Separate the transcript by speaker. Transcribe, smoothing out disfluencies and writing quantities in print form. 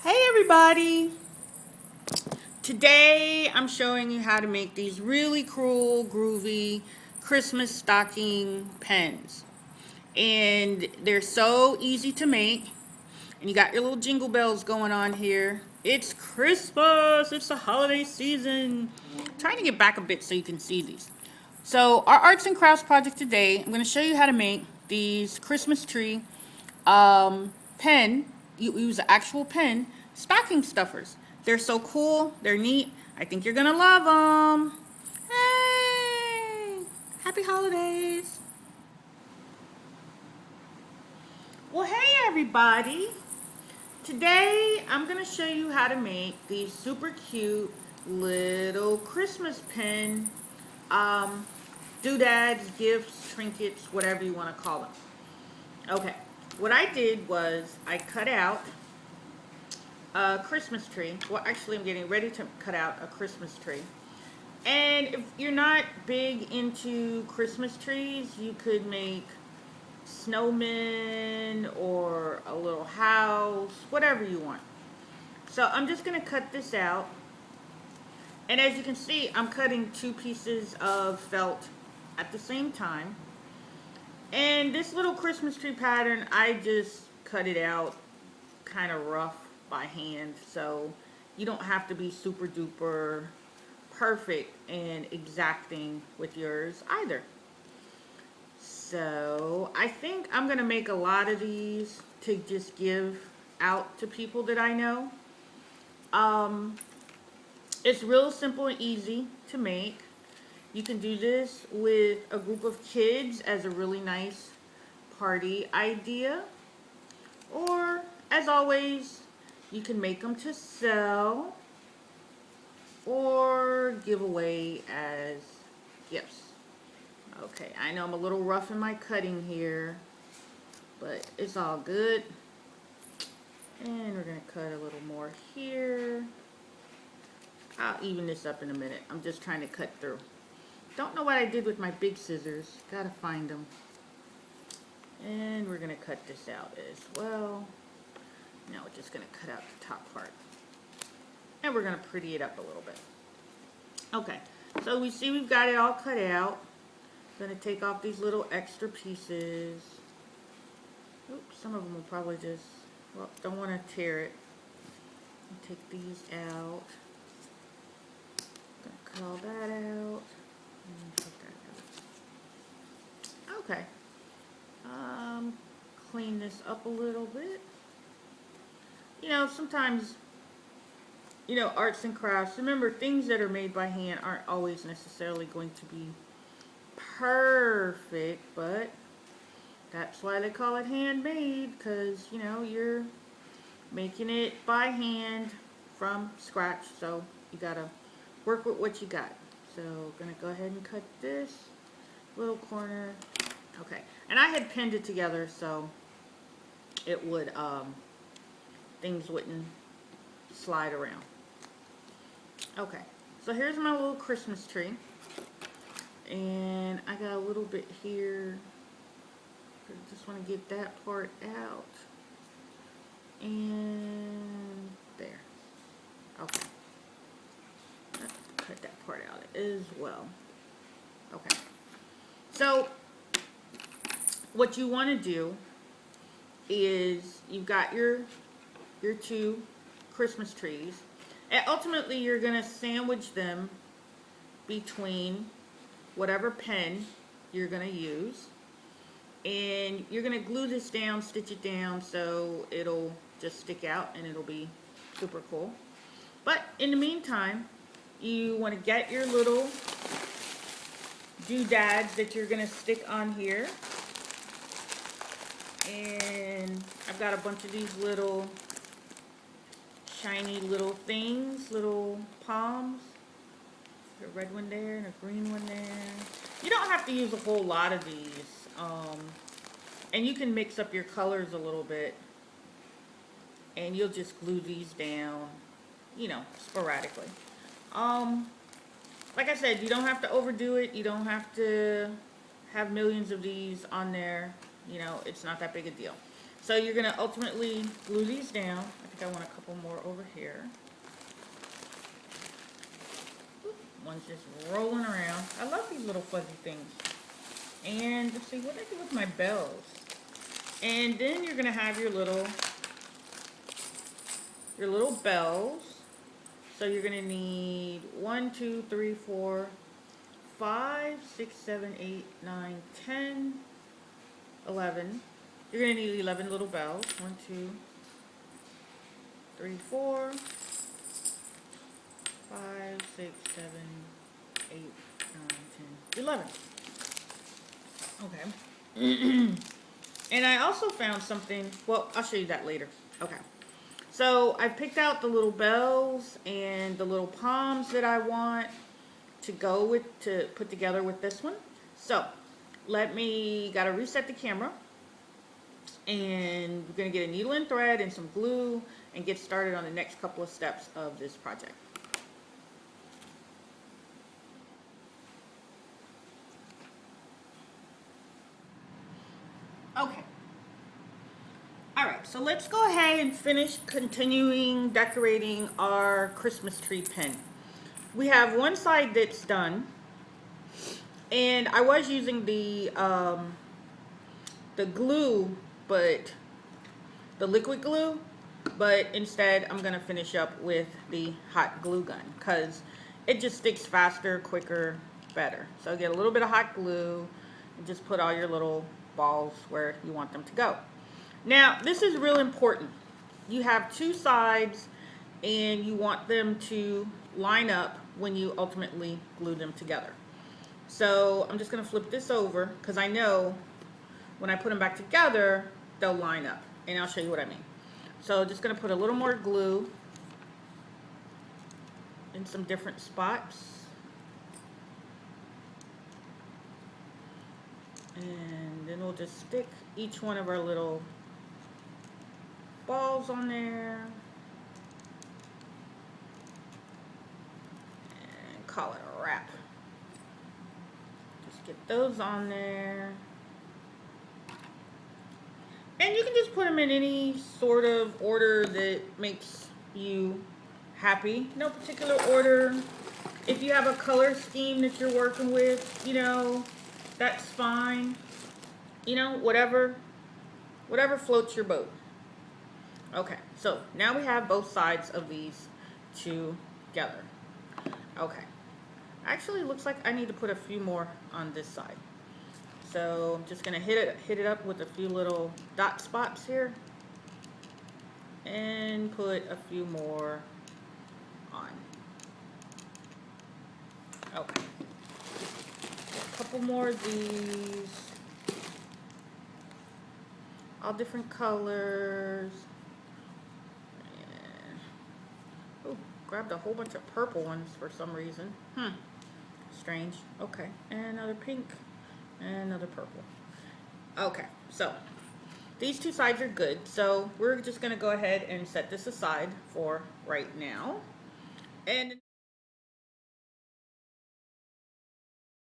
Speaker 1: Hey everybody! Today I'm showing you how to make these really cool, groovy Christmas stocking pens. And they're so easy to make. And you got your little jingle bells going on here. It's Christmas! It's the holiday season! I'm trying to get back a bit so you can see these. So our arts and crafts project today, I'm going to show you how to make these Christmas tree pen. You use an actual pen stocking stuffers. They're so cool. They're neat. I think you're going to love them. Hey! Happy holidays. Well, hey everybody. Today I'm going to show you how to make these super cute little Christmas pen um, doodads, gifts, trinkets, whatever you want to call them. Okay, what I did was I cut out a Christmas tree. Well, actually, I'm getting ready to cut out a Christmas tree. And if you're not big into Christmas trees, you could make snowmen or a little house, whatever you want. So I'm just going to cut this out. And as you can see, I'm cutting two pieces of felt at the same time. And this little Christmas tree pattern, I just cut it out kind of rough by hand, so you don't have to be super duper perfect and exacting with yours either. So I think I'm gonna make a lot of these to just give out to people that I know. It's real simple and easy to make. You can do this with a group of kids as a really nice party idea. Or, as always, you can make them to sell or give away as gifts. Okay, I know I'm a little rough in my cutting here, but it's all good. And we're going to cut a little more here. I'll even this up in a minute. I'm just trying to cut through. Don't know what I did with my big scissors. Gotta find them. And we're gonna cut this out as well. Now we're just gonna cut out the top part. And we're gonna pretty it up a little bit. Okay, so we see we've got it all cut out. I'm gonna take off these little extra pieces. Oops, some of them will probably just, well, don't wanna tear it. Take these out. Gonna cut all that out. Okay. Clean this up a little bit. You know, sometimes, arts and crafts, remember, things that are made by hand aren't always necessarily going to be perfect, but that's why they call it handmade, because, you're making it by hand from scratch, so you gotta work with what you got. So gonna go ahead and cut this little corner. Okay, and I had pinned it together so it would things wouldn't slide around. Okay, so here's my little Christmas tree, and I got a little bit here. I just want to get that part out, and there. Okay. Cut that part out as well. Okay. So what you want to do is you've got your two Christmas trees, and ultimately you're going to sandwich them between whatever pen you're going to use, and you're going to glue this down, stitch it down so it'll just stick out and it'll be super cool. But in the meantime, you want to get your little doodads that you're going to stick on here. And I've got a bunch of these little shiny little things, little poms. There's a red one there and a green one there. You don't have to use a whole lot of these. And you can mix up your colors a little bit. And you'll just glue these down, sporadically. Like I said, you don't have to overdo it. You don't have to have millions of these on there. It's not that big a deal. So you're going to ultimately glue these down. I think I want a couple more over here. One's just rolling around. I love these little fuzzy things. And let's see what I do with my bells. And then you're going to have your little bells. So you're going to need 1, 2, 3, 4, 5, 6, 7, 8, 9, 10, 11. You're going to need 11 little bells. 1, 2, 3, 4, 5, 6, 7, 8, 9, 10, 11. Okay. And I also found something, well, I'll show you that later. Okay. So I picked out the little bells and the little poms that I want to go with, to put together with this one. So gotta reset the camera, and we're gonna get a needle and thread and some glue and get started on the next couple of steps of this project. Okay. Alright, so let's go ahead and finish continuing decorating our Christmas tree pin. We have one side that's done, and I was using the glue, but the liquid glue, but instead I'm gonna finish up with the hot glue gun because it just sticks faster, quicker, better. So get a little bit of hot glue and just put all your little balls where you want them to go. Now this is real important. You have two sides and you want them to line up when you ultimately glue them together. So I'm just gonna flip this over because I know when I put them back together they'll line up, and I'll show you what I mean. So just gonna put a little more glue in some different spots. And then we'll just stick each one of our little balls on there and call it a wrap. Just get those on there. And you can just put them in any sort of order that makes you happy. No particular order. If you have a color scheme that you're working with, you know, that's fine. You know, whatever floats your boat. Okay, so now we have both sides of these together. Okay. Actually, it looks like I need to put a few more on this side. So I'm just gonna hit it up with a few little dot spots here and put a few more on. Okay. A couple more of these. All different colors. Oh, grabbed a whole bunch of purple ones for some reason. Strange. Okay, and another pink and another purple. Okay, so these two sides are good. So we're just gonna go ahead and set this aside for right now. And